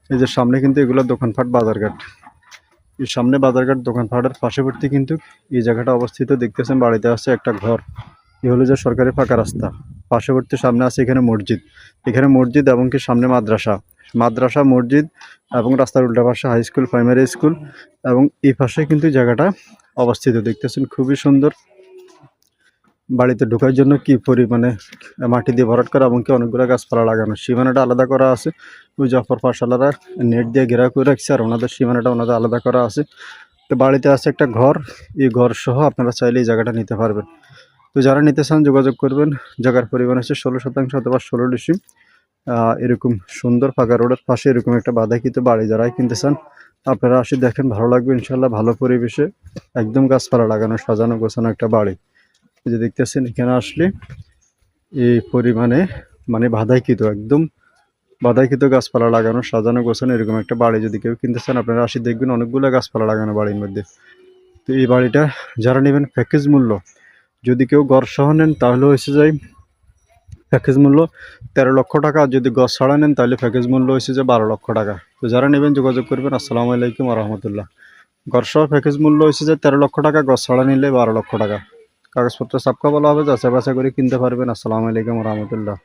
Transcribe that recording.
এই যে সামনে কিন্তু এগুলো দোকানপাট বাজারঘাট, এই সামনে বাজারঘাট দোকানপাটের পার্শ্ববর্তী কিন্তু এই জায়গাটা অবস্থিত। দেখতেছেন বাড়িতে আছে একটা ঘর, এ হলো যে সরকারি ফাঁকা রাস্তা। পার্শ্ববর্তী সামনে আছে এখানে মসজিদ, এখানে মসজিদ এবং কি সামনে মাদ্রাসা, মাদ্রাসা মসজিদ এবং রাস্তার উল্টা পাশে হাই স্কুল প্রাইমারি স্কুল এবং এই পাশে কিন্তু জায়গাটা অবস্থিত। দেখতেছেন খুবই সুন্দর। বাড়িতে ঢোকার জন্য কি পরিমাণে মাটি দিয়ে ভরাট করা এবং কি অনেকগুলো গাছপালা লাগানো, সীমানাটা আলাদা করা আছে। ওই যে অপর পাশালারা নেট দিয়ে ঘেরা করে রাখছে আর ওনাদের সীমানাটা ওনাদের আলাদা করা আছে। তো বাড়িতে আছে একটা ঘর, এই ঘর সহ আপনারা চাইলে এই জায়গাটা নিতে পারবেন। তো যারা নিতে চান যোগাযোগ করবেন। জায়গার পরিমাণ হচ্ছে 16 শতাংশ অথবা 16 ডিসি। এরকম সুন্দর ফাঁকা রোডের পাশে এরকম একটা বাধাকৃত বাড়ি যারাই কিনতে চান আপনারা আসি দেখেন, ভালো লাগবে ইনশাল্লাহ। ভালো পরিবেশে একদম গাছপালা লাগানো সাজানো গোছানো একটা বাড়ি। এই যে দেখতেছেন এখানে আসলে এই পরিমাণে মানে বাধাকৃত একদম বাধাকৃত গাছপালা লাগানো সাজানো গোছানো এরকম একটা বাড়ি যদি কেউ কিনতে চান আপনারা আসি দেখবেন, অনেকগুলো গাছপালা লাগানো বাড়ির মধ্যে। তো এই বাড়িটা যারা নেবেন প্যাকেজ মূল্য, যদি কেউ ঘর সহ নেন তাহলে হয়েছে যায় প্যাকেজ মূল্য 13 লক্ষ টাকা। আর যদি গছ ছাড়া নেন তাহলে প্যাকেজ মূল্য হয়েছে যে 12 লক্ষ টাকা। তো যারা নেবেন যোগাযোগ করবেন। আসসালামু আলাইকুম রহমতুল্লাহ। ঘর সহ প্যাকেজ মূল্য হয়েছে যে 13 লক্ষ টাকা, গছ ছাড়া নিলে 12 লক্ষ টাকা। কাগজপত্র সাপকা বলা হবে, যাচাই বাছাই করে কিনতে পারবেন। আসসালামু আলাইকুম রহমতুল্লাহ।